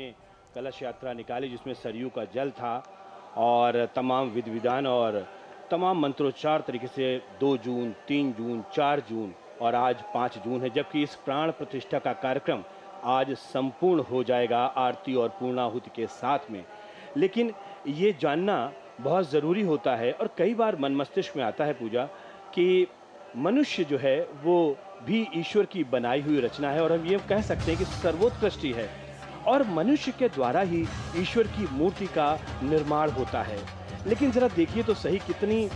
कलश यात्रा निकाली जिसमें सरयू का जल था और तमाम विधि विधान और तमाम मंत्रोच्चार तरीके से 2 जून, 3 जून, 4 जून और आज 5 जून है, जबकि इस प्राण प्रतिष्ठा का कार्यक्रम आज संपूर्ण हो जाएगा आरती और पूर्णाहुति के साथ में। लेकिन ये जानना बहुत ज़रूरी होता है और कई बार मन मस्तिष्क में आता है पूजा कि मनुष्य जो है वो भी ईश्वर की बनाई हुई रचना है और हम ये कह सकते हैं कि सर्वोत्कृष्ट ही है और मनुष्य के द्वारा ही ईश्वर की मूर्ति का निर्माण होता है। लेकिन जरा देखिए तो सही कितनी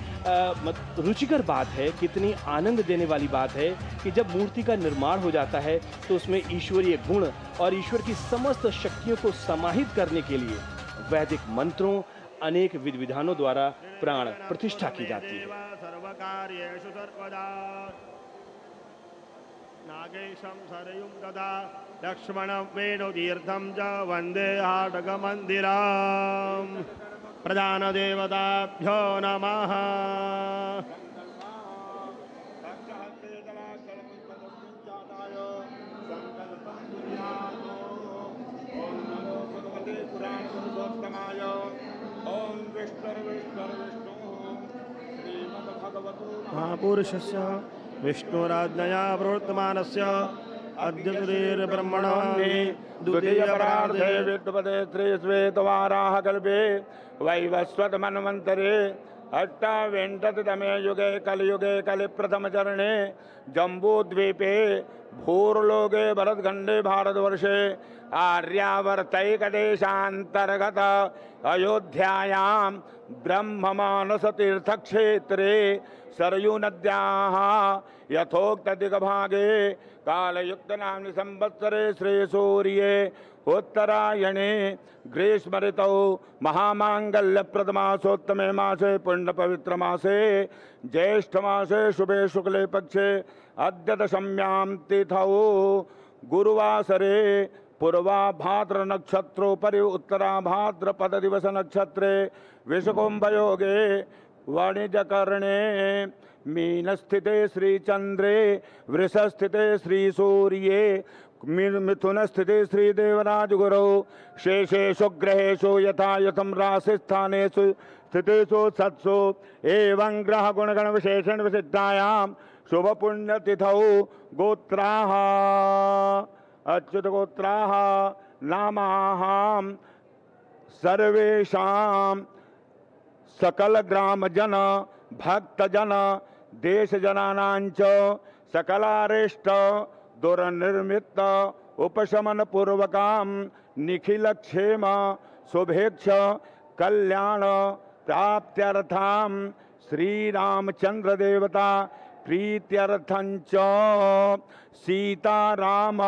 रुचिकर बात है, कितनी आनंद देने वाली बात है कि जब मूर्ति का निर्माण हो जाता है तो उसमें ईश्वरीय गुण और ईश्वर की समस्त शक्तियों को समाहित करने के लिए वैदिक मंत्रों अनेक विधि विधानों द्वारा प्राण प्रतिष्ठा की जाती है। नागेशं सरयुं तदा लक्ष्मणं वेणुतीर्थं च वन्दे हाटकमन्दिरं प्रधानदेवताभ्यो नमः। महापुरुषस्य विष्णुराज्ञया प्रवर्तमानस्य अद्य ब्रह्मणे द्वितीयपरार्धे विष्णुपदे श्रीश्वेतवाराह कल्पे वैवस्वत मन्वन्तरे अष्टाविंशतितमे युगे कलियुगे कलिप्रथमचरणे जम्बूद्वीपे भूर्लोके भरतखण्डे भारतवर्षे आर्यावर्तैकदेशान्तर्गत अयोध्यायां ब्रह्ममानसतीर्थक्षेत्रे सरयूनद्याः यथोक्तदिग्भागे कालयुक्तनाम्नि संवत्सरे श्रीसूर्ये उत्तरायणे ग्रीष्म ऋतौ महामांगल्यप्रदमासोत्तमे मासे पुण्यपवित्रमासे ज्येष्ठमासे शुभे शुक्ले पक्षे अद्य दशम्यां तिथौ गुरुवासरे पूर्वाभाद्र नक्षत्रोपरि उत्तराभाद्रपद दिवस नक्षत्रे विषकुंभयोगे वाणिज्यकरणे मीनस्थिते श्रीचंद्रे वृषस्थिते श्रीसूर्ये मिथुनस्थिते श्रीदेवराजगुरौ शेषेषु ग्रहेषु यथा यथं राशिस्थानेषु स्थितेषु सत्सु एवं ग्रह गुणगण विशेषण विसिद्धायां शुभ पुण्यतिथौ गोत्राः अच्युत गोत्राः नामाहां सर्वेषां सकल ग्राम जन भक्त जन देश जनानांच सकलारेष्ट दुर्निर्मित उपशमन पूर्वकाम निखिल क्षेम शुभेक्ष कल्याण प्राप्त्यर्थाम श्री रामचंद्र देवता प्रीत्यर्थंच सीताराम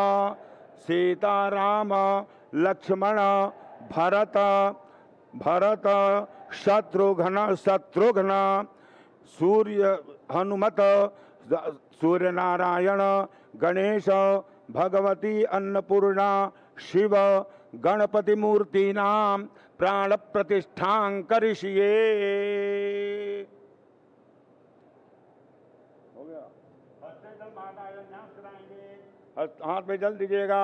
लक्ष्मण भरत शत्रुघ्न सूर्य हनुमत सूर्यनारायण गणेश भगवती अन्नपूर्णा शिव गणपति मूर्तीनां प्राण प्रतिष्ठां करिष्ये। हो गया, हाथ में जल दीजिएगा।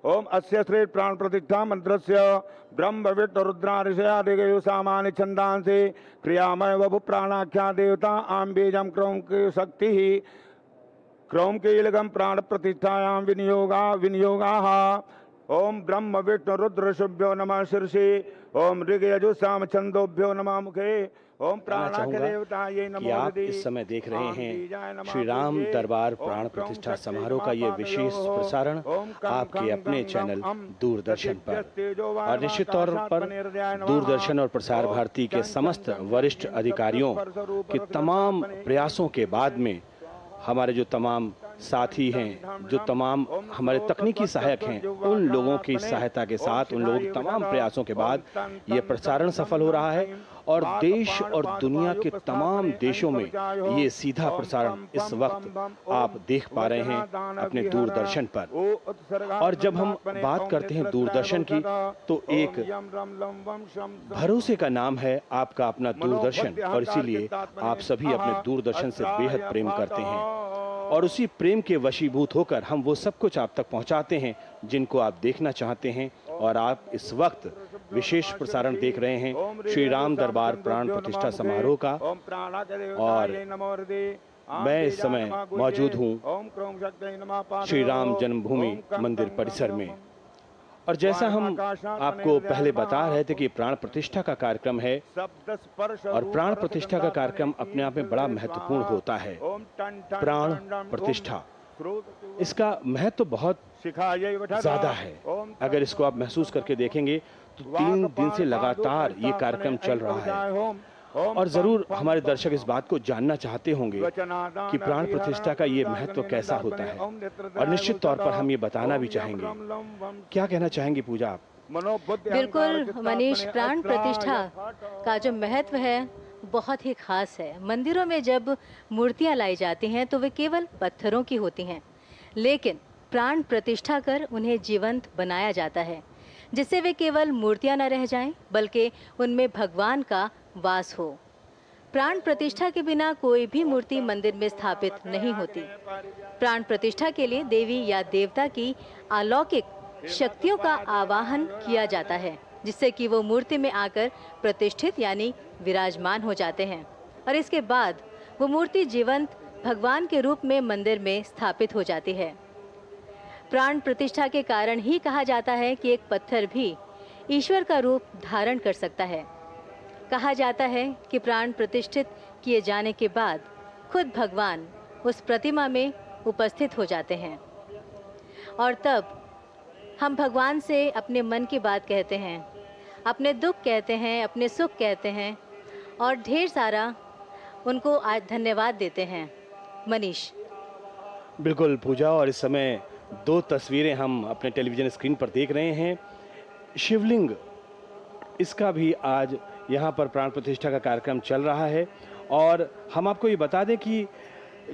ओम अस्य श्री प्राण प्रतिष्ठा मंत्रस्य ब्रह्म विष्णु रुद्रादिशयादिगयो सामान्य छंदांसि क्रियामय वभु प्राणाख्या देवता आम बीजम क्रौम की शक्ति क्रौम कीलकम प्राण प्रतिष्ठायां विनियोगाः ओम ब्रह्म विष्णु रुद्र शुभ्यो नमः शीर्षे ओम ऋग यजु साम छंदोभ्यो नमः मुखे ओम प्राणाख्य देवता ये नमो। आप इस समय देख रहे हैं श्री राम दरबार प्राण प्रतिष्ठा समारोह का ये विशेष प्रसारण आपके अपने चैनल दूरदर्शन पर और निश्चित तौर पर दूरदर्शन और प्रसार भारती के समस्त वरिष्ठ अधिकारियों के तमाम प्रयासों के बाद में हमारे जो तमाम साथी हैं, जो तमाम हमारे तकनीकी सहायक हैं, उन लोगों की सहायता के साथ, उन लोगों के तमाम प्रयासों के बाद ये प्रसारण सफल हो रहा है और देश और दुनिया के तमाम देशों में ये सीधा प्रसारण इस वक्त आप देख पा रहे हैं अपने दूरदर्शन पर। और जब हम बात करते हैं दूरदर्शन की तो एक भरोसे का नाम है आपका अपना दूरदर्शन और इसीलिए आप सभी अपने दूरदर्शन से बेहद प्रेम करते हैं और उसी प्रेम के वशीभूत होकर हम वो सब कुछ आप तक पहुंचाते हैं जिनको आप देखना चाहते हैं और आप इस वक्त विशेष प्रसारण देख रहे हैं श्री राम दरबार प्राण प्रतिष्ठा समारोह का। और मैं इस समय मौजूद हूँ श्री राम जन्मभूमि मंदिर परिसर में। और जैसा हम आपको पहले बता रहे थे कि प्राण प्रतिष्ठा का कार्यक्रम है, और प्राण प्रतिष्ठा का कार्यक्रम अपने आप में बड़ा महत्वपूर्ण होता है। प्राण प्रतिष्ठा, इसका महत्व बहुत ज्यादा है। अगर इसको आप महसूस करके देखेंगे तो 3 दिन से लगातार ये कार्यक्रम चल रहा है, और जरूर हमारे दर्शक इस बात को जानना चाहते होंगे कि प्राण प्रतिष्ठा का ये महत्व कैसा होता है, और निश्चित तौर पर हम ये बताना भी चाहेंगे। क्या कहना चाहेंगी पूजा आप? बिल्कुल मनीष, प्राण प्रतिष्ठा का जो महत्व है बहुत ही खास है। मंदिरों में जब मूर्तियां लाई जाती हैं तो वे केवल पत्थरों की होती हैं, लेकिन प्राण प्रतिष्ठा कर उन्हें जीवंत बनाया जाता है, जिससे वे केवल मूर्तियां न रह जाएं, बल्कि उनमें भगवान का वास हो। प्राण प्रतिष्ठा के बिना कोई भी मूर्ति मंदिर में स्थापित नहीं होती। प्राण प्रतिष्ठा के लिए देवी या देवता की अलौकिक शक्तियों का आवाहन किया जाता है, जिससे कि वो मूर्ति में आकर प्रतिष्ठित यानी विराजमान हो जाते हैं, और इसके बाद वो मूर्ति जीवंत भगवान के रूप में मंदिर में स्थापित हो जाती है। प्राण प्रतिष्ठा के कारण ही कहा जाता है कि एक पत्थर भी ईश्वर का रूप धारण कर सकता है। कहा जाता है कि प्राण प्रतिष्ठित किए जाने के बाद खुद भगवान उस प्रतिमा में उपस्थित हो जाते हैं, और तब हम भगवान से अपने मन की बात कहते हैं, अपने दुख कहते हैं, अपने सुख कहते हैं, और ढेर सारा उनको आज धन्यवाद देते हैं। मनीष। बिल्कुल पूजा, और इस समय 2 तस्वीरें हम अपने टेलीविजन स्क्रीन पर देख रहे हैं। शिवलिंग, इसका भी आज यहाँ पर प्राण प्रतिष्ठा का कार्यक्रम चल रहा है, और हम आपको ये बता दें कि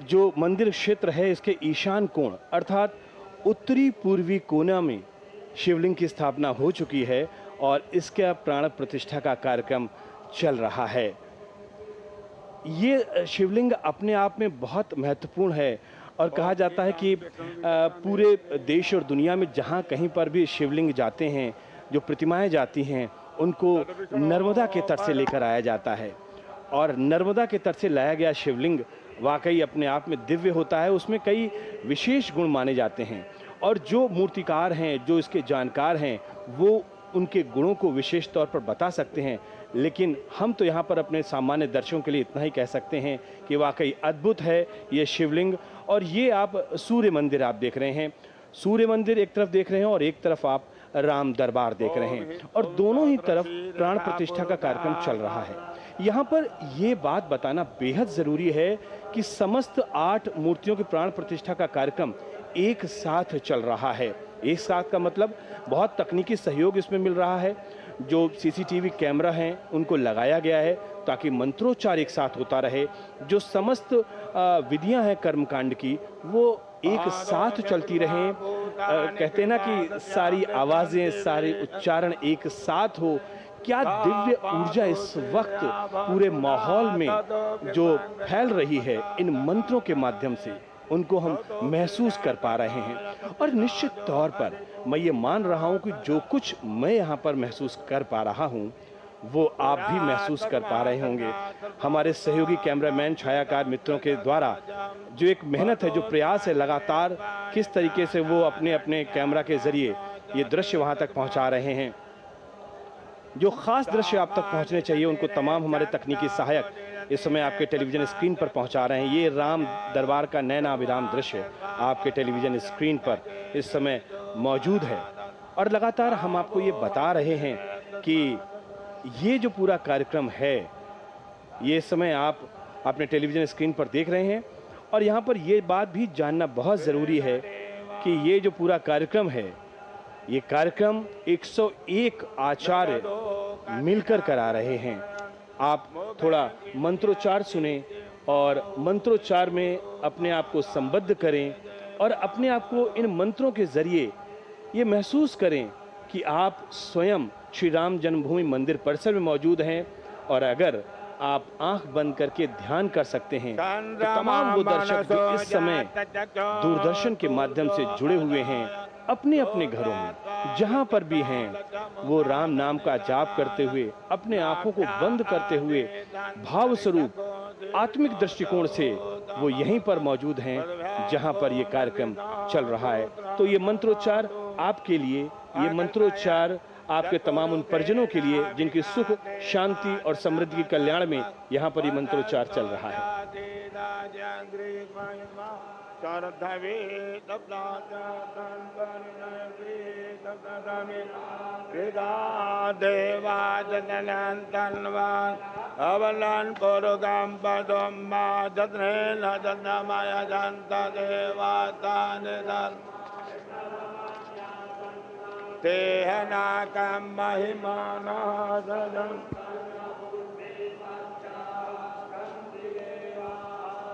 जो मंदिर क्षेत्र है इसके ईशान कोण अर्थात उत्तरी पूर्वी कोना में शिवलिंग की स्थापना हो चुकी है, और इसका प्राण प्रतिष्ठा का कार्यक्रम चल रहा है। ये शिवलिंग अपने आप में बहुत महत्वपूर्ण है, और कहा जाता है कि पूरे देश और दुनिया में जहाँ कहीं पर भी शिवलिंग जाते हैं, जो प्रतिमाएं जाती हैं, उनको नर्मदा के तट से लेकर आया जाता है, और नर्मदा के तट से लाया गया शिवलिंग वाकई अपने आप में दिव्य होता है। उसमें कई विशेष गुण माने जाते हैं, और जो मूर्तिकार हैं, जो इसके जानकार हैं, वो उनके गुणों को विशेष तौर पर बता सकते हैं। लेकिन हम तो यहाँ पर अपने सामान्य दर्शकों के लिए इतना ही कह सकते हैं कि वाकई अद्भुत है ये शिवलिंग। और ये आप सूर्य मंदिर आप देख रहे हैं, सूर्य मंदिर एक तरफ देख रहे हैं, और एक तरफ आप राम दरबार देख रहे हैं, और दोनों ही तरफ प्राण प्रतिष्ठा का कार्यक्रम चल रहा है। यहाँ पर ये बात बताना बेहद ज़रूरी है कि समस्त 8 मूर्तियों की प्राण प्रतिष्ठा का कार्यक्रम एक साथ चल रहा है। एक साथ का मतलब बहुत तकनीकी सहयोग इसमें मिल रहा है। जो सीसीटीवी कैमरा हैं उनको लगाया गया है ताकि मंत्रोच्चार एक साथ होता रहे। जो समस्त विधियां हैं कर्मकांड की वो एक साथ चलती रहें। कहते हैं ना कि सारी आवाज़ें, सारे उच्चारण एक साथ हो। क्या दिव्य ऊर्जा इस वक्त पूरे माहौल में जो फैल रही है इन मंत्रों के माध्यम से, उनको हम महसूस कर पा रहे हैं। और निश्चित तौर पर मैं ये मान रहा हूं कि जो कुछ मैं यहाँ पर महसूस कर पा रहा हूं वो आप भी महसूस कर पा रहे होंगे। हमारे सहयोगी कैमरामैन, छायाकार मित्रों के द्वारा जो एक मेहनत है, जो प्रयास है, लगातार किस तरीके से वो अपने अपने कैमरा के जरिए ये दृश्य वहाँ तक पहुँचा रहे हैं। जो खास दृश्य आप तक पहुँचने चाहिए उनको तमाम हमारे तकनीकी सहायक इस समय आपके टेलीविजन स्क्रीन पर पहुंचा रहे हैं। ये राम दरबार का नैनाभिराम दृश्य आपके टेलीविजन स्क्रीन पर इस समय मौजूद है, और लगातार हम आपको ये बता रहे हैं कि ये जो पूरा कार्यक्रम है ये इस समय आप अपने टेलीविजन स्क्रीन पर देख रहे हैं। और यहाँ पर ये बात भी जानना बहुत ज़रूरी है कि ये जो पूरा कार्यक्रम है, ये कार्यक्रम 101 आचार्य मिलकर करा रहे हैं। आप थोड़ा मंत्रोच्चार सुने और मंत्रोच्चार में अपने आप को संबद्ध करें, और अपने आप को इन मंत्रों के जरिए ये महसूस करें कि आप स्वयं श्री राम जन्मभूमि मंदिर परिसर में मौजूद हैं। और अगर आप आंख बंद करके ध्यान कर सकते हैं तो तमाम वो दर्शक जो इस समय दूरदर्शन के माध्यम से जुड़े हुए हैं अपने अपने घरों में जहां पर भी हैं वो राम नाम का जाप करते हुए, अपने आंखों को बंद करते हुए भाव स्वरूप आत्मिक दृष्टिकोण से वो यहीं पर मौजूद हैं जहां पर ये कार्यक्रम चल रहा है। तो ये मंत्रोच्चार आपके लिए, ये मंत्रोच्चार आपके तमाम उन परिजनों के लिए जिनकी सुख, शांति और समृद्धि के कल्याण में यहाँ पर ये मंत्रोच्चार चल रहा है। तेहनाकं महिमाना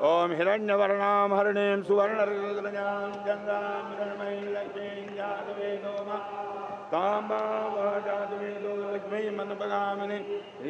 ओम हिरण्यवर्णां हरिणीं सुवर्णरजतां गंगां हिरण्मयीं लक्ष्मीं जातवेदो मा कामावजातवेदो लक्ष्मीं मनपगामिनी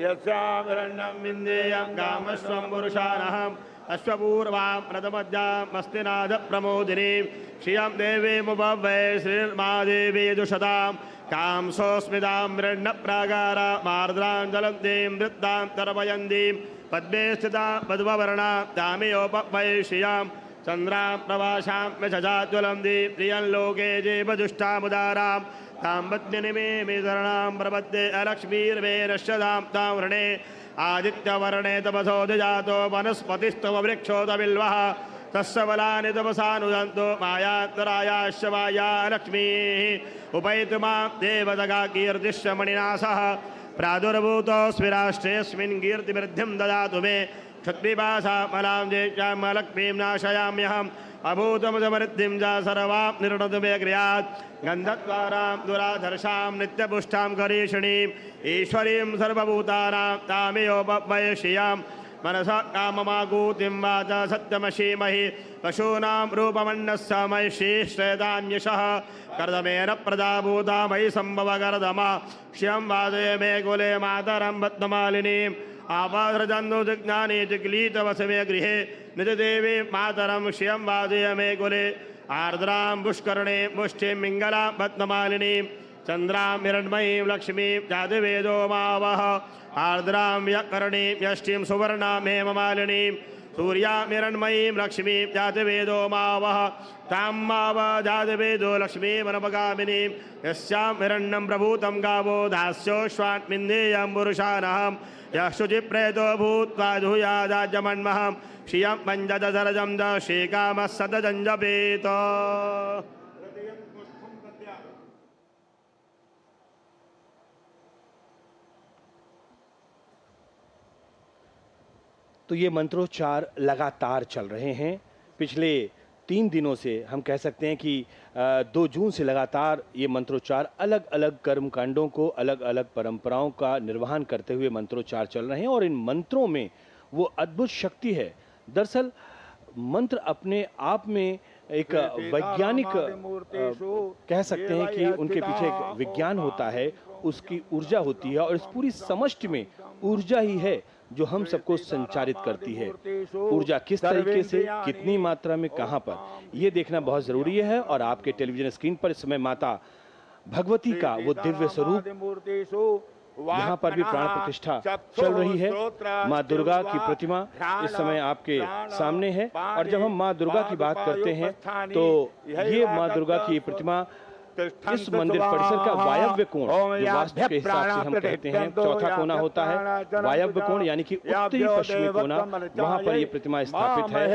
यस्यां हिरण्यं विन्देयं कामस्वं पुरुषानहम् अश्वपूर्वां प्रथमज्ञां मस्तिनाद प्रमोदिनीं श्रियं देवीमुपवै श्रीर्मादेवी दुषतां कांसोस्मितां मृण्णप्रागारां मार्द्रां जलन्तीं वृत्तां तर्पयन्तीं पद्मे स्थितां मधुवर्णां तामेयोपवै श्रियां चन्द्रां प्रवासां यशजाज्वलन्तीं प्रियं लोके जीवदुष्टामुदारां तां पद्मिनीमे शरणां प्रपद्ये अलक्ष्मीर्मे रश्यतां तां वृणे आदित्यवर्णे तपसो जातो वनस्पतिस्तव वृक्षोतबिल्वः तस्य बलानि तपसानुदन्तो मायान्तरायाश्च माया लक्ष्मीः उपैतु मां देवदगा कीर्तिश्च मणिनासः प्रादुर्भूतोऽस्मि राष्ट्रेऽस्मिन् कीर्तिवृद्धिं ददातु मे क्षत्रिपाशामलां जेष्यामलक्ष्मीं नाशयाम्यहम् अभूतं समृद्धिं च सर्वां निर्णतु मे क्रियात् गन्धद्वारां दुराधर्षां नित्यपुष्टां करीषिणीम् ईश्वरीं सर्वभूतानां तामेयोपवै श्रियां मनसा काममाकूतिं वाचा सत्यमशीमहि पशूनां रूपमन्नस्य मयि श्रीश्रेतान्यशः कर्दमेन प्रजाभूता मयि सम्भवकर्दमा श्रियं वादये मे कुले मातरं पद्ममालिनीम् आपादृजन्तु जिज्ञाने जिग्लीतवसमे गृहे निजदेवी मातरं श्रियं वादय मे कुले आर्द्रां पुष्करणे पुष्टिं मिङ्गलां पद्ममालिनीं चन्द्रां हिरण्मयीं लक्ष्मीं जातवेदो मावः आर्द्रां यकर्णीं यष्टिं सुवर्णां हेममालिनीं सूर्यां हिरण्मयीं लक्ष्मीं जातवेदो मावः तां माव जातवेदो लक्ष्मीमनपगामिनीं यस्यां हिरण्यं प्रभूतं गावो दास्योश्वान्मिन्देयं पुरुषानहम् यः शुचिप्रेतो भूत्वा धूयादाजमन्महं श्रियं पञ्चदशरजं च श्रीकामः सततं जपेत। तो ये मंत्रोच्चार लगातार चल रहे हैं। पिछले 3 दिनों से हम कह सकते हैं कि 2 जून से लगातार ये मंत्रोच्चार अलग अलग कर्मकांडों को, अलग अलग परंपराओं का निर्वहन करते हुए मंत्रोच्चार चल रहे हैं और इन मंत्रों में वो अद्भुत शक्ति है। दरअसल मंत्र अपने आप में एक वैज्ञानिक कह सकते हैं कि उनके पीछे एक विज्ञान होता है, उसकी ऊर्जा होती है और इस पूरी समष्टि में ऊर्जा ही है जो हम सबको संचारित करती है। ऊर्जा किस तरीके से, कितनी मात्रा में, कहां पर, ये देखना बहुत जरूरी है। और आपके टेलीविजन स्क्रीन पर इस समय माता भगवती का वो दिव्य स्वरूप यहाँ पर भी प्राण प्रतिष्ठा चल रही है। माँ दुर्गा की प्रतिमा इस समय आपके सामने है और जब हम माँ दुर्गा की बात करते हैं तो ये माँ दुर्गा की प्रतिमा इस मंदिर परिसर का वायव्य कोण, जो वास्तु के हिसाब से हम कहते हैं चौथा कोना होता है, वायव्य कोण यानी कि उत्तरी पश्चिमी कोना, वहां पर ये प्रतिमा स्थापित है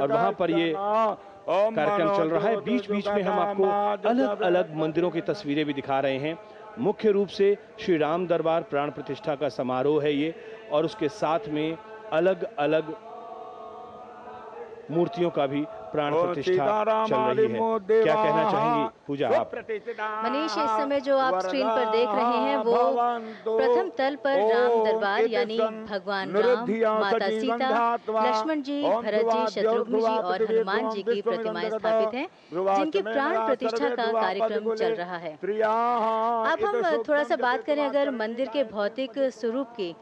और वहां पर ये कार्यक्रम चल रहा है। बीच बीच में हम आपको अलग अलग मंदिरों की तस्वीरें भी दिखा रहे हैं। मुख्य रूप से श्री राम दरबार प्राण प्रतिष्ठा का समारोह है ये, और उसके साथ में अलग अलग मूर्तियों का भी प्राण प्रतिष्ठा चल रही है। क्या कहना चाहेंगी पूजा आप? मनीष, इस समय जो आप स्क्रीन पर देख रहे हैं वो प्रथम तल पर राम दरबार यानी भगवान राम, माता सीता, लक्ष्मण जी, भरत जी, शत्रुघ्न जी और हनुमान जी की प्रतिमाएं स्थापित हैं, जिनकी प्राण प्रतिष्ठा का कार्यक्रम चल रहा है। अब हम थोड़ा सा बात करें अगर मंदिर के भौतिक स्वरूप की,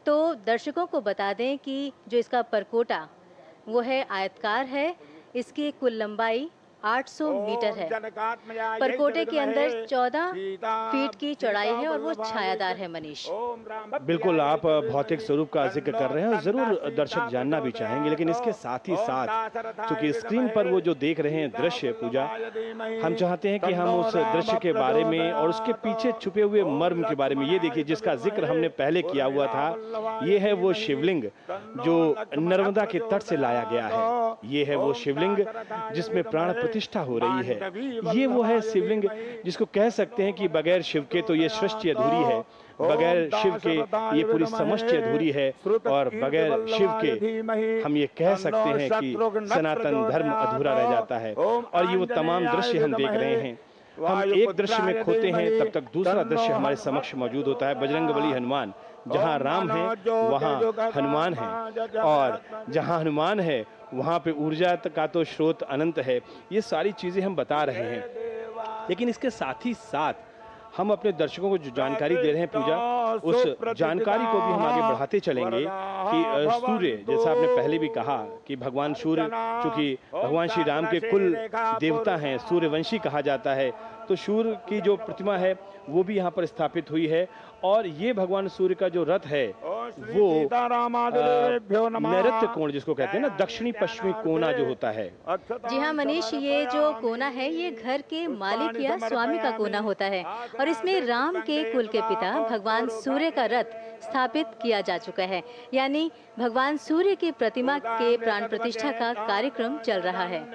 तो दर्शकों को बता दें कि जो इसका परकोटा वो है आयतकार है। इसकी कुल लंबाई 800 मीटर है। परकोटे के अंदर 14 फीट की चौड़ाई है और वो छायादार है। मनीष, बिल्कुल, आप भौतिक स्वरूप का जिक्र कर रहे हैं और ज़रूर दर्शक जानना भी चाहेंगे, लेकिन इसके साथ ही साथ चूंकि स्क्रीन पर वो जो देख रहे हैं दृश्य पूजा, हम चाहते हैं कि हम उस दृश्य के बारे में और उसके पीछे छुपे हुए मर्म के बारे में, ये देखिए जिसका जिक्र हमने पहले किया हुआ था, ये है वो शिवलिंग जो नर्मदा के तट से लाया गया है। ये है वो शिवलिंग जिसमें प्राण प्रतिष्ठा हो रही है। ये वो है शिवलिंग जिसको कह सकते हैं कि बगैर शिव के तो ये सृष्टि अधूरी है, बगैर शिव के ये पूरी समष्टि अधूरी है, और बगैर शिव के हम ये कह सकते हैं कि सनातन धर्म अधूरा रह जाता है। और ये वो तमाम दृश्य हम देख रहे हैं। हम एक दृश्य में खोते हैं तब तक दूसरा दृश्य हमारे समक्ष मौजूद होता है। बजरंगबली हनुमान, जहाँ राम है वहाँ हनुमान है, और जहाँ हनुमान है वहाँ पे ऊर्जा का तो स्रोत अनंत है। ये सारी चीजें हम बता रहे हैं, लेकिन इसके साथ ही साथ हम अपने दर्शकों को जो जानकारी दे रहे हैं पूजा, उस जानकारी को भी हम आगे बढ़ाते चलेंगे कि सूर्य, जैसा आपने पहले भी कहा कि भगवान सूर्य चूंकि भगवान श्री राम के कुल देवता हैं, सूर्यवंशी कहा जाता है, तो सूर्य की जो प्रतिमा है वो भी यहाँ पर स्थापित हुई है। और ये भगवान सूर्य का जो रथ है वो नैऋत्य कोण जिसको कहते हैं ना, दक्षिणी पश्चिमी कोना जो होता है। जी हाँ मनीष, ये जो कोना है ये घर के मालिक या स्वामी का कोना होता है, और इसमें राम के कुल के पिता भगवान सूर्य का रथ स्थापित किया जा चुका है। यानी भगवान सूर्य की प्रतिमा के प्राण प्रतिष्ठा का कार्यक्रम चल रहा है।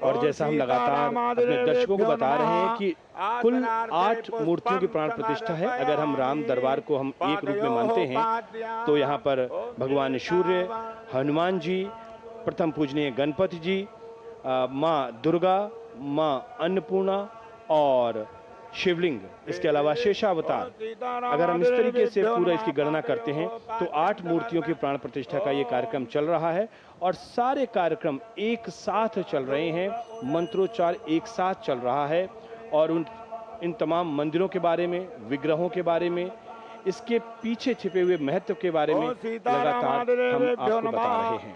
और जैसा हम लगातार अपने दर्शकों को बता रहे हैं कि कुल 8 मूर्तियों की प्राण प्रतिष्ठा है। अगर हम राम दरबार को हम एक रूप में मानते हैं तो यहाँ पर भगवान सूर्य, हनुमान जी, प्रथम पूजनीय गणपति जी, माँ दुर्गा, माँ अन्नपूर्णा और शिवलिंग, इसके अलावा शेषावतार। अगर हम इस तरीके से पूरा इसकी गणना करते हैं तो 8 मूर्तियों की प्राण प्रतिष्ठा का ये कार्यक्रम चल रहा है, और सारे कार्यक्रम एक साथ चल रहे हैं, मंत्रोच्चार एक साथ चल रहा है। और इन तमाम मंदिरों के बारे में, विग्रहों के बारे में, इसके पीछे छिपे हुए महत्व के बारे में लगातार हम आपको बता रहे हैं।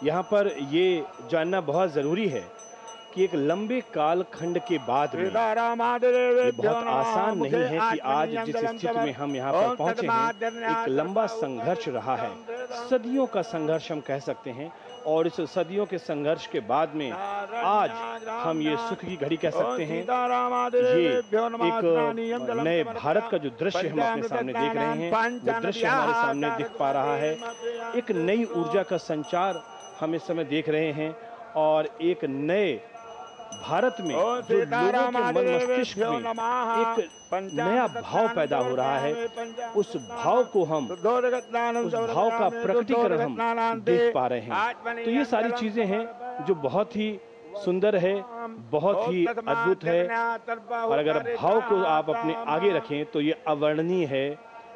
यहाँ पर ये जानना बहुत जरूरी है कि एक लंबे काल खंड के बाद में ये बहुत आसान नहीं है कि आज जिस स्थिति में हम यहाँ पर पहुँचे हैं, एक लंबा संघर्ष रहा है, सदियों का संघर्ष हम कह सकते हैं। और इस सदियों के संघर्ष के बाद में आज हम ये सुख की घड़ी कह सकते हैं। ये एक नए भारत का जो दृश्य हम अपने सामने देख रहे हैं, वो दृश्य हमारे सामने दिख पा रहा है। एक नई ऊर्जा का संचार हम इस समय देख रहे हैं, और एक नए भारत में जो लोगों के मन मस्तिष्क में एक नया भाव पैदा हो रहा है, उस भाव को हम, उस भाव का प्रकटीकरण हम देख पा रहे हैं। तो ये सारी चीजें हैं जो बहुत ही सुंदर है, बहुत ही अद्भुत है, और अगर भाव को आप अपने आगे रखें तो ये अवर्णनीय है,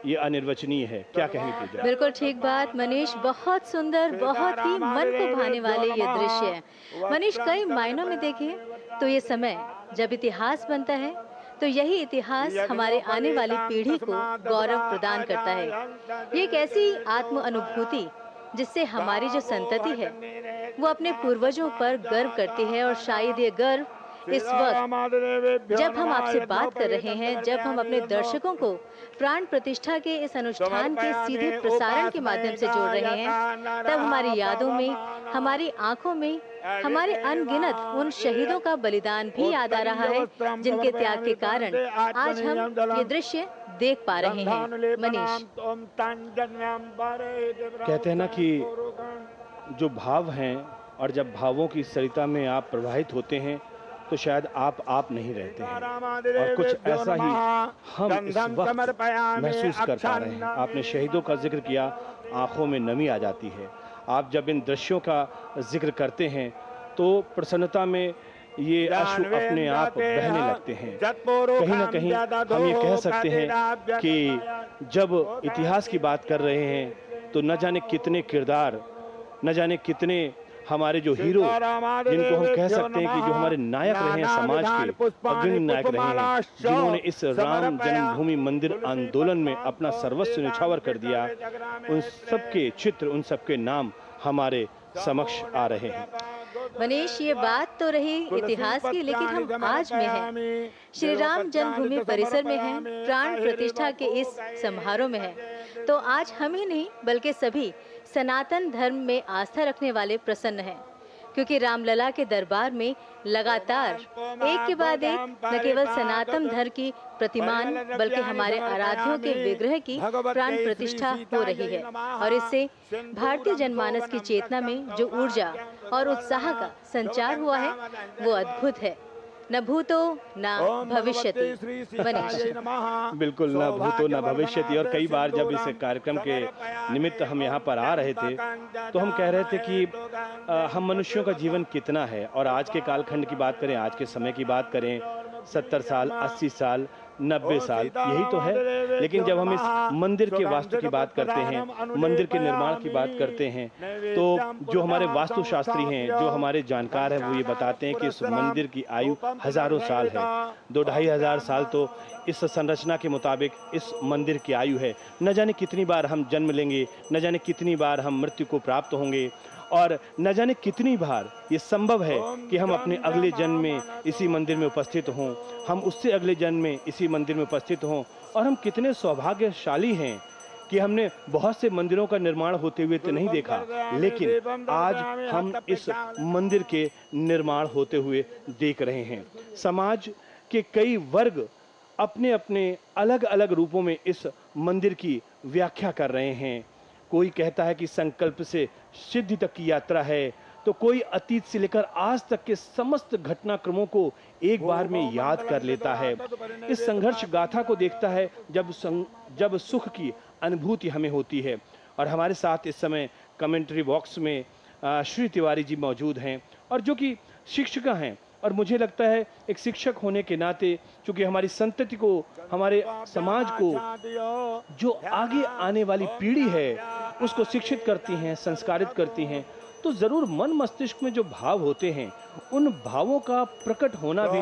ये अनिर्वचनीय है। क्या कहेंगे पूजा? बिल्कुल ठीक बात मनीष, बहुत सुंदर, बहुत ही मन को भाने वाले ये दृश्य है। मनीष, कई मायनों में देखें तो ये समय जब इतिहास बनता है तो यही इतिहास हमारे आने वाली पीढ़ी को गौरव प्रदान करता है। ये एक ऐसी आत्म अनुभूति जिससे हमारी जो संतति है वो अपने पूर्वजों पर गर्व करती है। और शायद ये गर्व इस वक्त जब हम आपसे बात कर रहे हैं, जब हम अपने दर्शकों को प्राण प्रतिष्ठा के इस अनुष्ठान के सीधे प्रसारण के माध्यम से जोड़ रहे हैं, तब हमारी यादों में, हमारी आंखों में हमारे अनगिनत उन शहीदों का बलिदान भी याद आ रहा है, जिनके त्याग के कारण आज हम ये दृश्य देख पा रहे हैं। मनीष, कहते हैं ना कि जो भाव हैं, और जब भावों की सरिता में आप प्रवाहित होते हैं तो शायद आप नहीं रहते हैं, और कुछ ऐसा ही हम इस वक्त महसूस कर पा रहे हैं। आपने शहीदों का जिक्र किया, आंखों में नमी आ जाती है। आप जब इन दृश्यों का जिक्र करते हैं तो प्रसन्नता में ये अश्रु अपने आप बहने लगते हैं। कहीं ना कहीं हम ये कह सकते हैं कि जब इतिहास की बात कर रहे हैं तो न जाने कितने किरदार, न जाने कितने हमारे जो हीरो, जिनको हम कह सकते हैं कि जो हमारे नायक रहे हैं, समाज के अग्रणी नायक रहे हैं, जिन्होंने इस राम जन्मभूमि मंदिर आंदोलन में अपना सर्वस्व न्यौछावर कर दिया, उन सबके चित्र, उन सबके नाम हमारे समक्ष आ रहे हैं। मनीष, ये बात तो रही इतिहास की, लेकिन हम आज में हैं, श्री राम जन्मभूमि परिसर में हैं, प्राण प्रतिष्ठा के इस समारोह में हैं। तो आज हम ही नहीं बल्कि सभी सनातन धर्म में आस्था रखने वाले प्रसन्न हैं, क्योंकि रामलला के दरबार में लगातार एक के बाद एक न केवल सनातन धर्म की प्रतिमान बल्कि हमारे आराध्यों के विग्रह की प्राण प्रतिष्ठा हो रही है। और इससे भारतीय जनमानस की चेतना में जो ऊर्जा और उत्साह का संचार हुआ है वो अद्भुत है। न भूतो न भविष्यति। मनीष, बिल्कुल, न भूतो न भविष्यति। और कई बार जब इस कार्यक्रम के निमित्त हम यहाँ पर आ रहे थे तो हम कह रहे थे कि हम मनुष्यों का जीवन कितना है, और आज के कालखंड की बात करें, आज के समय की बात करें, 70 साल, 80 साल, 90 साल, यही तो है। लेकिन जब हम इस मंदिर के वास्तु की बात करते हैं, मंदिर के निर्माण की बात करते हैं, तो जो हमारे वास्तुशास्त्री हैं, जो हमारे जानकार हैं, वो ये बताते हैं कि इस मंदिर की आयु हजारों साल है। 2-2.5 हजार साल तो इस संरचना के मुताबिक इस मंदिर की आयु है। न जाने कितनी बार हम जन्म लेंगे, न जाने कितनी बार हम मृत्यु को प्राप्त होंगे, और न जाने कितनी बार ये संभव है कि हम अपने अगले जन्म में इसी मंदिर में उपस्थित हों, हम उससे अगले जन्म में इसी मंदिर में उपस्थित हों। और हम कितने सौभाग्यशाली हैं कि हमने बहुत से मंदिरों का निर्माण होते हुए तो नहीं देखा, लेकिन आज हम इस मंदिर के निर्माण होते हुए देख रहे हैं। समाज के कई वर्ग अपने अपने अलग अलग रूपों में इस मंदिर की व्याख्या कर रहे हैं। कोई कहता है कि संकल्प से सिद्धि तक की यात्रा है, तो कोई अतीत से लेकर आज तक के समस्त घटनाक्रमों को एक बार में याद कर लेता है। इस संघर्ष गाथा को देखता है जब सुख की अनुभूति हमें होती है। और हमारे साथ इस समय कमेंट्री बॉक्स में श्री तिवारी जी मौजूद हैं, और जो कि शिक्षिका हैं। और मुझे लगता है एक शिक्षक होने के नाते, चूंकि हमारी संतति को, हमारे समाज को, जो आगे आने वाली पीढ़ी है उसको शिक्षित करती हैं, संस्कारित करती हैं, तो जरूर मन मस्तिष्क में जो भाव होते हैं उन भावों का प्रकट होना भी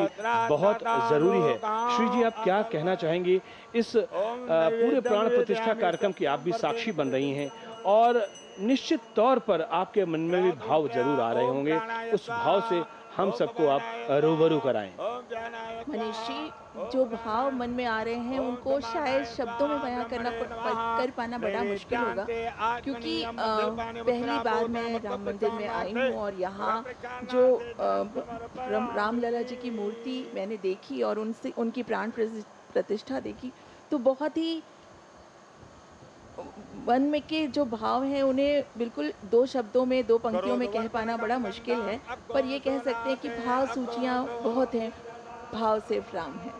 बहुत जरूरी है। श्री जी, आप क्या कहना चाहेंगे? इस पूरे प्राण प्रतिष्ठा कार्यक्रम की आप भी साक्षी बन रही हैं, और निश्चित तौर पर आपके मन में भी भाव जरूर आ रहे होंगे। उस भाव से हम सबको आप रूबरू कराएं। मनीष जी, जो भाव मन में आ रहे हैं उनको शायद शब्दों में बयां कर पाना बड़ा मुश्किल होगा, क्योंकि पहली बार मैं राम मंदिर में आई हूँ, और यहाँ जो रामलला जी की मूर्ति मैंने देखी और उनसे उनकी प्राण प्रतिष्ठा देखी, तो बहुत ही मन में के जो भाव हैं उन्हें बिल्कुल 2 शब्दों में, 2 पंक्तियों में कह पाना बड़ा मुश्किल है। पर ये कह सकते हैं कि भाव सूचियाँ बहुत हैं, भाव सिर्फ राम है।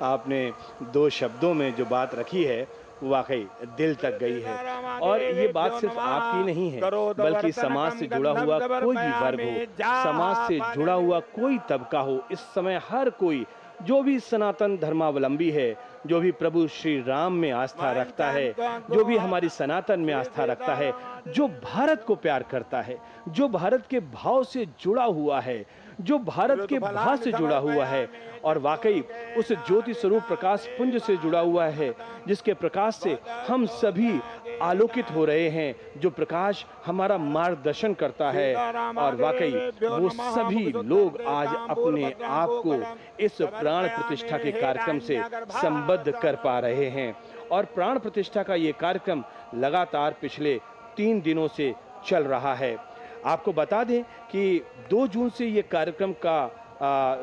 आपने 2 शब्दों में जो बात रखी है वाकई दिल तक गई है। और ये बात सिर्फ आपकी नहीं है, बल्कि समाज से जुड़ा हुआ कोई भी वर्ग हो, समाज से जुड़ा हुआ कोई तबका हो, इस समय हर कोई जो भी सनातन धर्मावलंबी है, जो भी प्रभु श्री राम में आस्था रखता है, जो भी हमारी सनातन में आस्था रखता है, जो भारत को प्यार करता है, जो भारत के भाव से जुड़ा हुआ है, जो भारत के भाव से जुड़ा हुआ है, और वाकई उस ज्योति स्वरूप प्रकाश पुंज से जुड़ा हुआ है, जिसके प्रकाश से हम सभी आलोकित हो रहे हैं, जो प्रकाश हमारा मार्गदर्शन करता है। और वाकई वो सभी लोग आज अपने आप को इस प्राण प्रतिष्ठा के कार्यक्रम से संबद्ध कर पा रहे हैं। और प्राण प्रतिष्ठा का ये कार्यक्रम लगातार पिछले 3 दिनों से चल रहा है। आपको बता दें कि 2 जून से ये कार्यक्रम का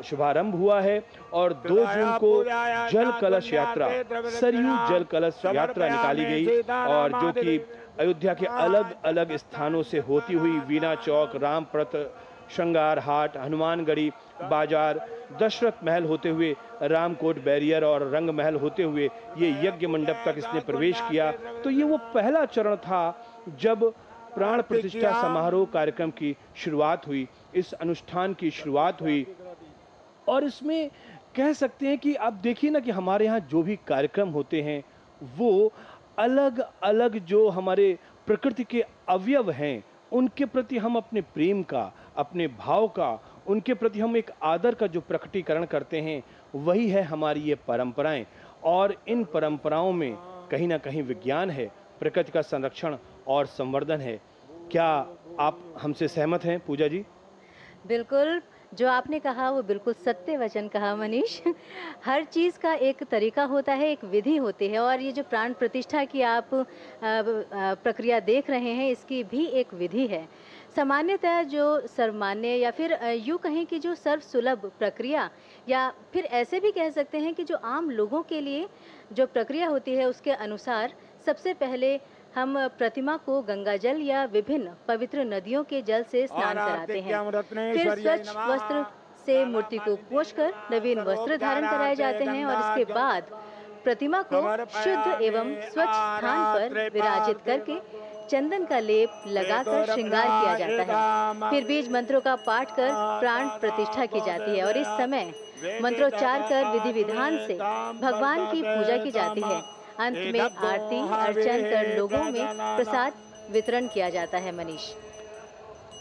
शुभारंभ हुआ है, और 2 जून को जल कलश यात्रा, सरयू जल कलश यात्रा निकाली गई, और जो कि अयोध्या के अलग अलग स्थानों से होती हुई वीना चौक, रामप्रत, श्रृंगार हाट, हनुमानगढ़ी बाजार, दशरथ महल होते हुए रामकोट बैरियर और रंग महल होते हुए ये यज्ञ मंडप तक इसने प्रवेश किया। तो ये वो पहला चरण था जब प्राण प्रतिष्ठा समारोह कार्यक्रम की शुरुआत हुई, इस अनुष्ठान की शुरुआत हुई। और इसमें कह सकते हैं कि आप देखिए ना कि हमारे यहाँ जो भी कार्यक्रम होते हैं वो अलग अलग जो हमारे प्रकृति के अवयव हैं उनके प्रति हम अपने प्रेम का, अपने भाव का, उनके प्रति हम एक आदर का जो प्रकटीकरण करते हैं, वही है हमारी ये परंपराएं। और इन परंपराओं में कहीं ना कहीं विज्ञान है, प्रकृति का संरक्षण और संवर्धन है। क्या आप हमसे सहमत हैं पूजा जी? बिल्कुल, जो आपने कहा वो बिल्कुल सत्य वचन कहा मनीष। हर चीज़ का एक तरीका होता है, एक विधि होती है, और ये जो प्राण प्रतिष्ठा की आप प्रक्रिया देख रहे हैं, इसकी भी एक विधि है। सामान्यतः जो सर्वमान्य या फिर यूँ कहें कि जो सर्वसुलभ प्रक्रिया, या फिर ऐसे भी कह सकते हैं कि जो आम लोगों के लिए जो प्रक्रिया होती है, उसके अनुसार सबसे पहले हम प्रतिमा को गंगाजल या विभिन्न पवित्र नदियों के जल से स्नान कराते हैं। फिर स्वच्छ वस्त्र से मूर्ति को पोंछकर नवीन वस्त्र धारण कराए जाते हैं, और इसके बाद प्रतिमा को शुद्ध एवं स्वच्छ स्थान पर विराजित करके चंदन का लेप लगाकर श्रृंगार किया जाता है। फिर बीज मंत्रों का पाठ कर प्राण प्रतिष्ठा की जाती है, और इस समय मंत्रोच्चार कर विधि विधान से भगवान की पूजा की जाती है। अंत में आरती अर्चन कर लोगों में प्रसाद वितरण किया जाता है मनीष।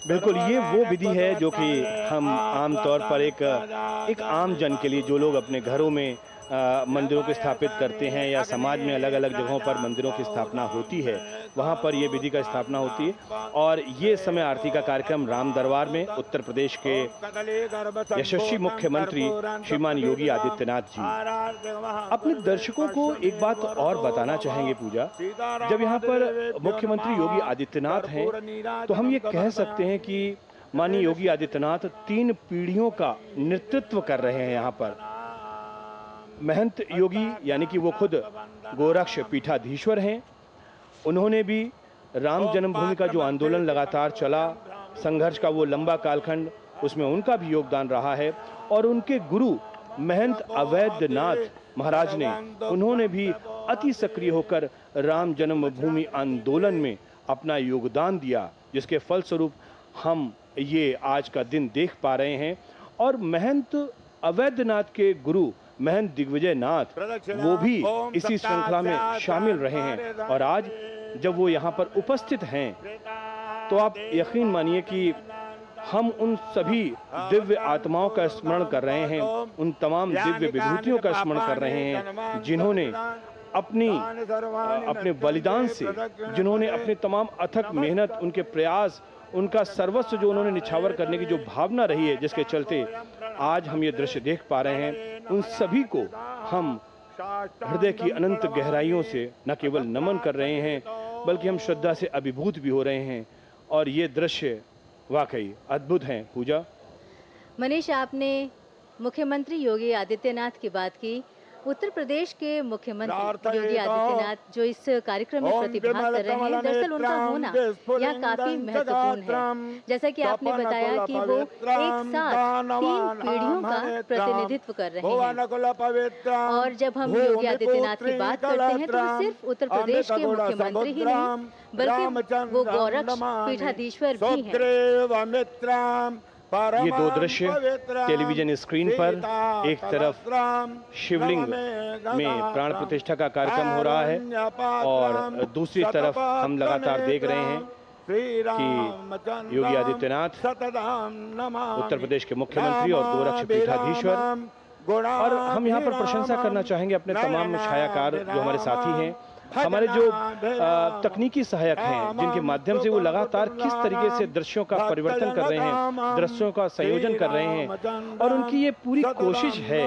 बिल्कुल, ये वो विधि है जो कि हम आमतौर पर एक आम जन के लिए, जो लोग अपने घरों में मंदिरों को स्थापित करते हैं या समाज में अलग अलग जगहों पर मंदिरों की स्थापना होती है, वहाँ पर ये विधि का स्थापना होती है। और ये समय आरती का कार्यक्रम राम दरबार में उत्तर प्रदेश के यशस्वी मुख्यमंत्री श्रीमान योगी आदित्यनाथ जी अपने दर्शकों को एक बात और बताना चाहेंगे पूजा। जब यहाँ पर मुख्यमंत्री योगी आदित्यनाथ हैं, तो हम ये कह सकते हैं कि माननीय योगी आदित्यनाथ 3 पीढ़ियों का नेतृत्व कर रहे हैं यहाँ पर। महंत योगी यानी कि वो खुद गोरक्ष पीठाधीश्वर हैं। उन्होंने भी राम जन्मभूमि का जो आंदोलन लगातार चला, संघर्ष का वो लंबा कालखंड, उसमें उनका भी योगदान रहा है। और उनके गुरु महंत अवैधनाथ महाराज ने, उन्होंने भी अति सक्रिय होकर राम जन्मभूमि आंदोलन में अपना योगदान दिया, जिसके फलस्वरूप हम ये आज का दिन देख पा रहे हैं। और महंत अवैधनाथ के गुरु महंत दिग्विजय नाथ, वो भी इसी श्रृंखला में शामिल रहे हैं। और आज जब वो यहाँ पर उपस्थित हैं, तो आप यकीन मानिए कि हम उन सभी दिव्य आत्माओं का स्मरण कर रहे हैं, उन तमाम दिव्य विभूतियों का स्मरण कर रहे हैं, जिन्होंने अपने बलिदान से, जिन्होंने अपने तमाम अथक मेहनत, उनके प्रयास, उनका सर्वस्व जो उन्होंने निछावर करने की जो भावना रही है, जिसके चलते आज हम ये दृश्य देख पा रहे हैं, उन सभी को हम हृदय की अनंत गहराइयों से न केवल नमन कर रहे हैं, बल्कि हम श्रद्धा से अभिभूत भी हो रहे हैं। और ये दृश्य वाकई अद्भुत हैं पूजा। मनीष, आपने मुख्यमंत्री योगी आदित्यनाथ की बात की। उत्तर प्रदेश के मुख्यमंत्री योगी आदित्यनाथ जो इस कार्यक्रम में प्रतिभाग कर रहे हैं, दरअसल उनका होना यहाँ काफी महत्वपूर्ण है। जैसा कि आपने बताया कि वो एक साथ 3 पीढ़ियों का प्रतिनिधित्व कर रहे हैं। और जब हम योगी आदित्यनाथ की बात करते हैं, तो वो सिर्फ उत्तर प्रदेश के मुख्यमंत्री ही नहीं, बल्कि वो गोरक्ष पीठाधीश्वर भी हैं। ये 2 दृश्य टेलीविजन स्क्रीन पर, एक तरफ शिवलिंग में प्राण प्रतिष्ठा का कार्यक्रम हो रहा है, और दूसरी तरफ हम लगातार देख रहे हैं कि योगी आदित्यनाथ उत्तर प्रदेश के मुख्यमंत्री और गोरक्ष पीठाधीश्वर। और हम यहाँ पर प्रशंसा करना चाहेंगे अपने तमाम छायाकार जो हमारे साथी हैं, हमारे जो तकनीकी सहायक हैं, जिनके माध्यम से वो लगातार किस तरीके से दृश्यों का परिवर्तन कर रहे हैं, दृश्यों का संयोजन कर रहे हैं। और उनकी ये पूरी कोशिश है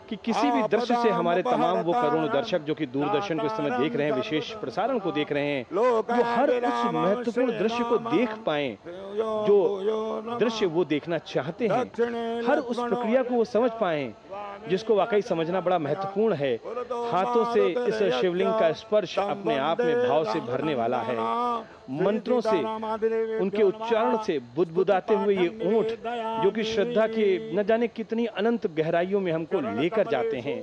कि किसी भी दृश्य से हमारे तमाम वो करोड़ों दर्शक जो कि दूरदर्शन को इस समय देख रहे हैं, विशेष प्रसारण को देख रहे हैं, वो हर उस महत्वपूर्ण दृश्य को देख पाएं जो दृश्य वो देखना चाहते हैं, हर उस प्रक्रिया को वो समझ पाएं जिसको वाकई समझना बड़ा महत्वपूर्ण है। हाथों से इस शिवलिंग का स्पर्श अपने आप में भाव से भरने वाला है। मंत्रों से, उनके उच्चारण से बुदबुदाते हुए ये ओंठ जो कि श्रद्धा के न जाने कितनी अनंत गहराइयों में हमको लेकर जाते हैं।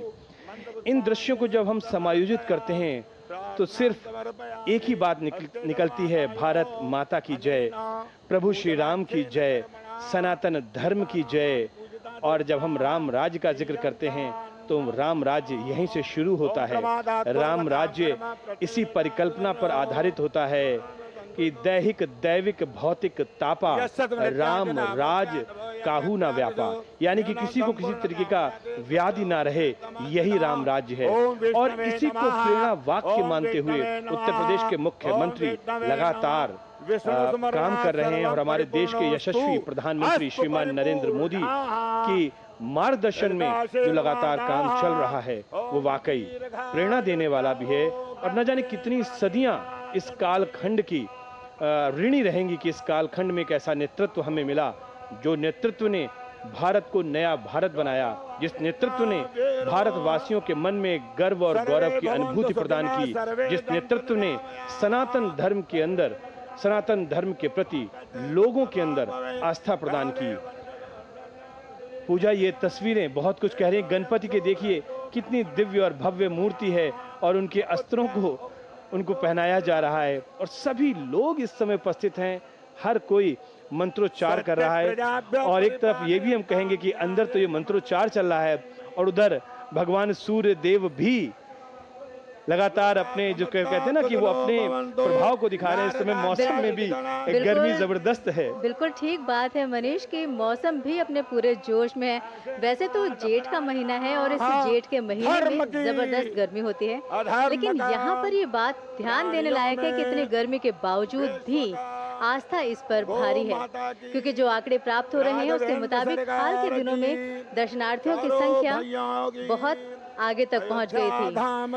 इन दृश्यों को जब हम समायोजित करते हैं, तो सिर्फ एक ही बात निकलती है, भारत माता की जय, प्रभु श्री राम की जय, सनातन धर्म की जय। और जब हम राम राज्य का जिक्र करते हैं, तो राम राज्य यहीं से शुरू होता है। राम राज्य इसी परिकल्पना पर आधारित होता है कि दैहिक दैविक भौतिक तापा राम राज काहू ना व्यापा, यानी कि किसी को किसी तरीके का व्याधि ना रहे, यही राम राज्य है। और इसी को प्रेरणा वाक्य मानते हुए उत्तर प्रदेश के मुख्यमंत्री लगातार काम कर रहे हैं और हमारे देश के यशस्वी प्रधानमंत्री श्रीमान नरेंद्र मोदी की मार्गदर्शन में जो लगातार काम चल रहा है वो वाकई प्रेरणा देने वाला भी है। और न जाने कितनी सदियां इस कालखंड की ऋणी रहेंगी कि इस कालखंड में एक ऐसा नेतृत्व हमें मिला, जो नेतृत्व ने भारत को नया भारत बनाया, जिस नेतृत्व ने भारतवासियों के मन में गर्व और गौरव की अनुभूति प्रदान की, जिस नेतृत्व ने सनातन धर्म के अंदर, सनातन धर्म के प्रति लोगों के अंदर आस्था प्रदान की। पूजा, ये तस्वीरें बहुत कुछ कह रही हैं। गणपति के देखिए कितनी दिव्य और भव्य मूर्ति है और उनके अस्त्रों को उनको पहनाया जा रहा है और सभी लोग इस समय उपस्थित हैं। हर कोई मंत्रोच्चार कर रहा है और एक तरफ ये भी हम कहेंगे कि अंदर तो ये मंत्रोच्चार चल रहा है और उधर भगवान सूर्य देव भी लगातार अपने जो कहते हैं ना कि वो अपने प्रभाव को दिखा रहे हैं। इस समय मौसम में भी गर्मी जबरदस्त है। बिल्कुल ठीक बात है मनीष कि मौसम भी अपने पूरे जोश में है। वैसे तो जेठ का महीना है और इस जेठ के महीने में जबरदस्त गर्मी होती है, लेकिन यहाँ पर ये बात ध्यान देने लायक है कि इतनी गर्मी के बावजूद भी आस्था इस पर भारी है, क्योंकि जो आंकड़े प्राप्त हो रहे हैं उसके मुताबिक हाल के दिनों में दर्शनार्थियों की संख्या बहुत आगे तक पहुंच गई थी।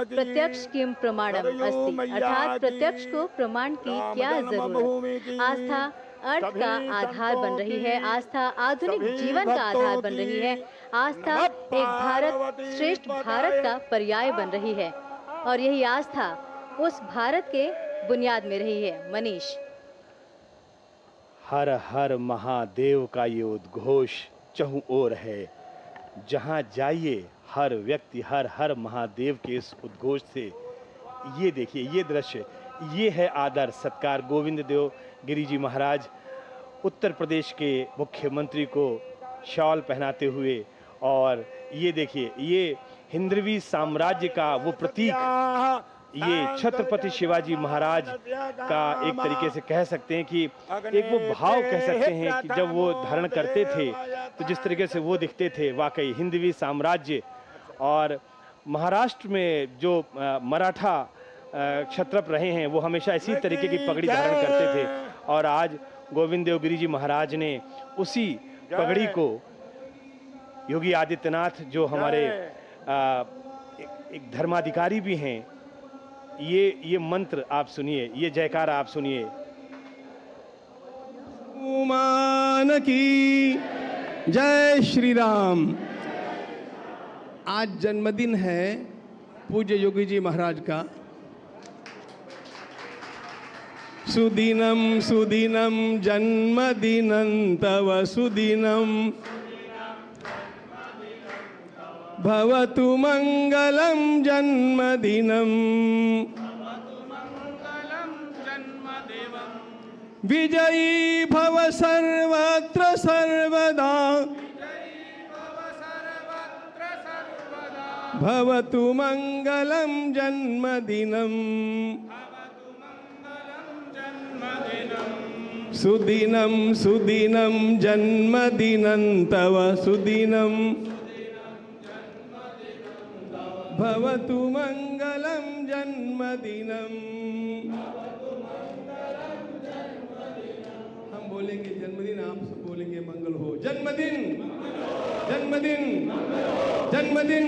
प्रत्यक्ष किम प्रमाणम अस्ति, अर्थात प्रत्यक्ष को प्रमाण की क्या जरूरत। आस्था अर्थ का आधार बन रही है, आस्था आधुनिक जीवन का आधार बन रही है, आस्था एक भारत श्रेष्ठ भारत का पर्याय बन रही है और यही आस्था उस भारत के बुनियाद में रही है। मनीष, हर हर महादेव का ये उद्घोष चहुं ओर है। जहां जाइए हर व्यक्ति हर हर महादेव के इस उद्घोष से, ये देखिए ये दृश्य, ये है आदर सत्कार। गोविंद देव गिरी जी महाराज उत्तर प्रदेश के मुख्यमंत्री को शॉल पहनाते हुए, और ये देखिए ये हिंदवी साम्राज्य का वो प्रतीक, ये छत्रपति शिवाजी महाराज का एक तरीके से कह सकते हैं कि एक वो भाव कह सकते हैं कि जब वो धारण करते थे तो जिस तरीके से वो दिखते थे, वाकई हिंदवी साम्राज्य। और महाराष्ट्र में जो मराठा क्षत्रप रहे हैं वो हमेशा इसी तरीके की पगड़ी धारण करते थे और आज गोविंद देव गिरी जी महाराज ने उसी पगड़ी को योगी आदित्यनाथ जो हमारे एक धर्माधिकारी भी हैं, ये मंत्र आप सुनिए, ये जयकार आप सुनिए। हनुमान की जय श्री राम। आज जन्मदिन है पूज्य योगी जी महाराज का। सुदिनम सुदिनम जन्मदिनं तव सुदिनम भवतु मंगलम जन्मदिनम विजयी भव सर्वत्र सर्वदा भवतु मंगलम जन्मदिनम सुदिनं सुदिनं जन्मदिनं तव सुदिनं भवतु मंगलम जन्मदिनम। हम बोलेंगे जन्मदिन, आप सब बोलेंगे मंगल हो। जन्मदिन जन्मदिन जन्मदिन।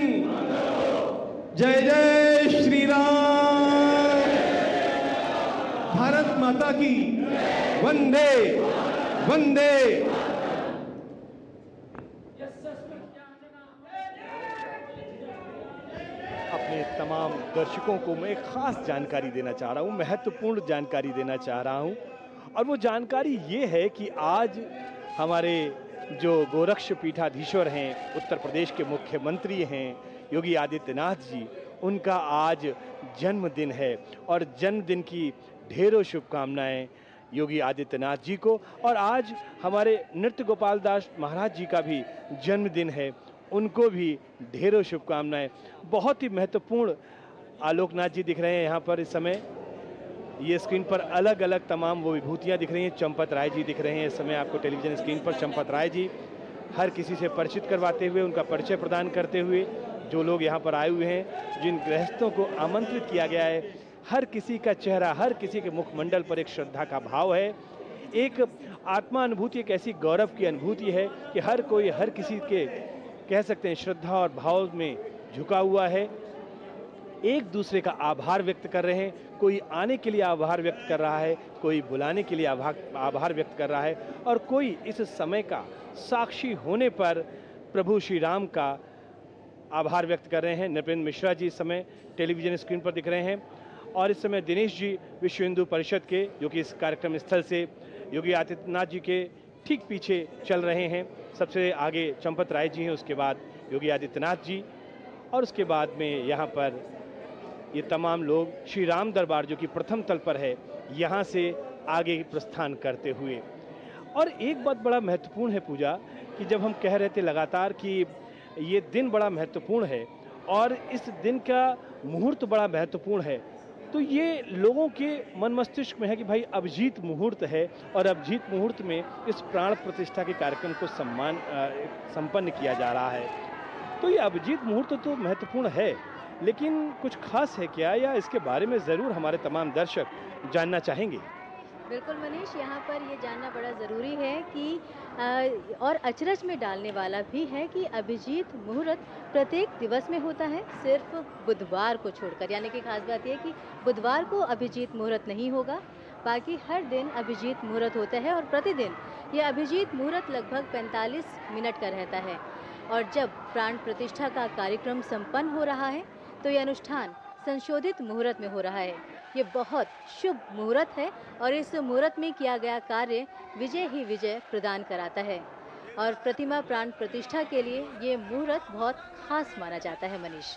जय जय श्री राम। भारत माता की वंदे वंदे। अपने तमाम दर्शकों को मैं एक खास जानकारी देना चाह रहा हूँ, महत्वपूर्ण जानकारी देना चाह रहा हूँ, और वो जानकारी ये है कि आज हमारे जो गोरक्ष पीठाधीश्वर हैं, उत्तर प्रदेश के मुख्यमंत्री हैं योगी आदित्यनाथ जी, उनका आज जन्मदिन है और जन्मदिन की ढेरों शुभकामनाएं योगी आदित्यनाथ जी को। और आज हमारे नृत्य गोपाल दास महाराज जी का भी जन्मदिन है, उनको भी ढेरों शुभकामनाएं। बहुत ही महत्वपूर्ण आलोकनाथ जी दिख रहे हैं यहाँ पर इस समय। ये स्क्रीन पर अलग अलग तमाम वो विभूतियाँ दिख रही हैं। चंपत राय जी दिख रहे हैं इस समय आपको टेलीविज़न स्क्रीन पर। चंपत राय जी हर किसी से परिचित करवाते हुए, उनका परिचय प्रदान करते हुए, जो लोग यहाँ पर आए हुए हैं, जिन गृहस्थों को आमंत्रित किया गया है, हर किसी का चेहरा, हर किसी के मुखमंडल पर एक श्रद्धा का भाव है। एक आत्मा अनुभूति, एक ऐसी गौरव की अनुभूति है कि हर कोई हर किसी के कह सकते हैं श्रद्धा और भाव में झुका हुआ है, एक दूसरे का आभार व्यक्त कर रहे हैं। कोई आने के लिए आभार व्यक्त कर रहा है, कोई बुलाने के लिए आभार व्यक्त कर रहा है, और कोई इस समय का साक्षी होने पर प्रभु श्री राम का आभार व्यक्त कर रहे हैं। नृपेंद्र मिश्रा जी इस समय टेलीविज़न स्क्रीन पर दिख रहे हैं, और इस समय दिनेश जी विश्व हिंदू परिषद के, जो कि इस कार्यक्रम स्थल से योगी आदित्यनाथ जी के ठीक पीछे चल रहे हैं। सबसे आगे चंपत राय जी हैं, उसके बाद योगी आदित्यनाथ जी, और उसके बाद में यहाँ पर ये तमाम लोग श्री राम दरबार, जो कि प्रथम तल पर है, यहाँ से आगे प्रस्थान करते हुए। और एक बात बड़ा महत्वपूर्ण है पूजा, कि जब हम कह रहे थे लगातार कि ये दिन बड़ा महत्वपूर्ण है और इस दिन का मुहूर्त बड़ा महत्वपूर्ण है, तो ये लोगों के मन मस्तिष्क में है कि भाई अभिजीत मुहूर्त है, और अभिजीत मुहूर्त में इस प्राण प्रतिष्ठा के कार्यक्रम को संपन्न किया जा रहा है। तो ये अभिजीत मुहूर्त तो महत्वपूर्ण है, लेकिन कुछ खास है क्या, या इसके बारे में ज़रूर हमारे तमाम दर्शक जानना चाहेंगे। बिल्कुल मनीष, यहाँ पर ये जानना बड़ा ज़रूरी है कि और अचरज में डालने वाला भी है कि अभिजीत मुहूर्त प्रत्येक दिवस में होता है, सिर्फ बुधवार को छोड़कर। यानी कि खास बात यह है कि बुधवार को अभिजीत मुहूर्त नहीं होगा, बाकी हर दिन अभिजीत मुहूर्त होता है, और प्रतिदिन यह अभिजीत मुहूर्त लगभग 45 मिनट का रहता है। और जब प्राण प्रतिष्ठा का कार्यक्रम संपन्न हो रहा है तो यह अनुष्ठान संशोधित मुहूर्त में हो रहा है। ये बहुत शुभ मुहूर्त है, और इस मुहूर्त में किया गया कार्य विजय ही विजय प्रदान कराता है, और प्रतिमा प्राण प्रतिष्ठा के लिए ये मुहूर्त बहुत खास माना जाता है मनीष।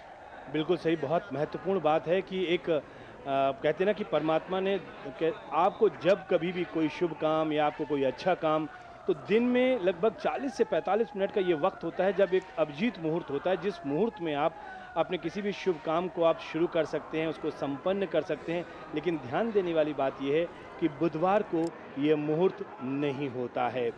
बिल्कुल सही, बहुत महत्वपूर्ण बात है कि एक कहते हैं ना कि परमात्मा ने आपको जब कभी भी कोई शुभ काम या आपको कोई अच्छा काम, तो दिन में लगभग 40 से 45 मिनट का ये वक्त होता है जब एक अभिजीत मुहूर्त होता है, जिस मुहूर्त में आप अपने किसी भी शुभ काम को आप शुरू कर सकते हैं, उसको संपन्न कर सकते हैं। लेकिन ध्यान देने वाली बात यह है कि बुधवार को ये मुहूर्त नहीं होता है।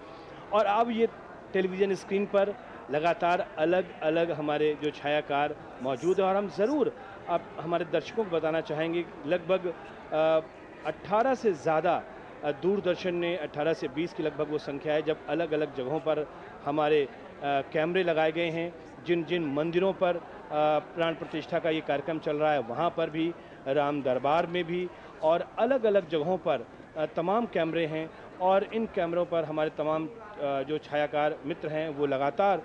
और अब ये टेलीविज़न स्क्रीन पर लगातार अलग अलग हमारे जो छायाकार मौजूद हैं, और हम ज़रूर आप हमारे दर्शकों को बताना चाहेंगे, लगभग 18 से ज़्यादा दूरदर्शन ने 18 से 20 की लगभग वो संख्या है, जब अलग अलग जगहों पर हमारे कैमरे लगाए गए हैं। जिन जिन मंदिरों पर प्राण प्रतिष्ठा का ये कार्यक्रम चल रहा है, वहाँ पर भी, राम दरबार में भी, और अलग अलग जगहों पर तमाम कैमरे हैं, और इन कैमरों पर हमारे तमाम जो छायाकार मित्र हैं वो लगातार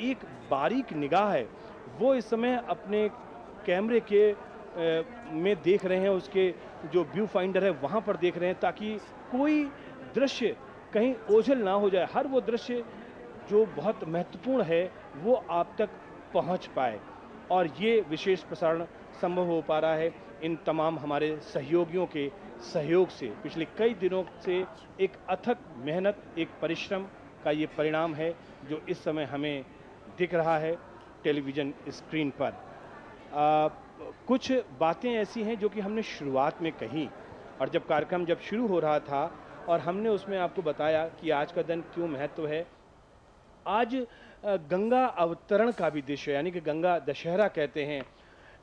एक बारीक निगाह है वो इस समय अपने कैमरे के में देख रहे हैं, उसके जो व्यू फाइंडर है वहाँ पर देख रहे हैं, ताकि कोई दृश्य कहीं ओझल ना हो जाए, हर वो दृश्य जो बहुत महत्वपूर्ण है वो आप तक पहुँच पाए। और ये विशेष प्रसारण संभव हो पा रहा है इन तमाम हमारे सहयोगियों के सहयोग से। पिछले कई दिनों से एक अथक मेहनत, एक परिश्रम का ये परिणाम है जो इस समय हमें दिख रहा है टेलीविज़न स्क्रीन पर। कुछ बातें ऐसी हैं जो कि हमने शुरुआत में कही, और जब कार्यक्रम जब शुरू हो रहा था और हमने उसमें आपको बताया कि आज का दिन क्यों महत्व है। आज गंगा अवतरण का भी दृश्य, यानी कि गंगा दशहरा कहते हैं।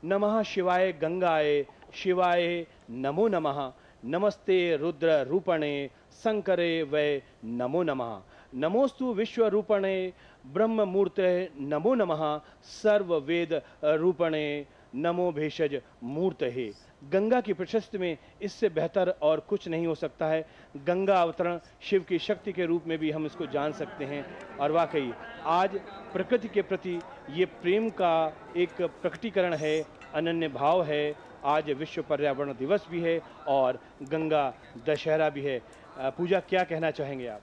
नमः शिवाय गंगाए शिवाय नमो नमः, नमस्ते रुद्र रूपणे शंकरे वै नमो नमः, नमोस्तु विश्व रूपणे ब्रह्म मूर्ते नमो नमः, सर्व वेद रूपणे नमो भेषज मूर्तहे। गंगा की प्रशस्ति में इससे बेहतर और कुछ नहीं हो सकता है। गंगा अवतरण शिव की शक्ति के रूप में भी हम इसको जान सकते हैं, और वाकई आज प्रकृति के प्रति ये प्रेम का एक प्रकटीकरण है, अनन्य भाव है। आज विश्व पर्यावरण दिवस भी है और गंगा दशहरा भी है। पूजा, क्या कहना चाहेंगे आप?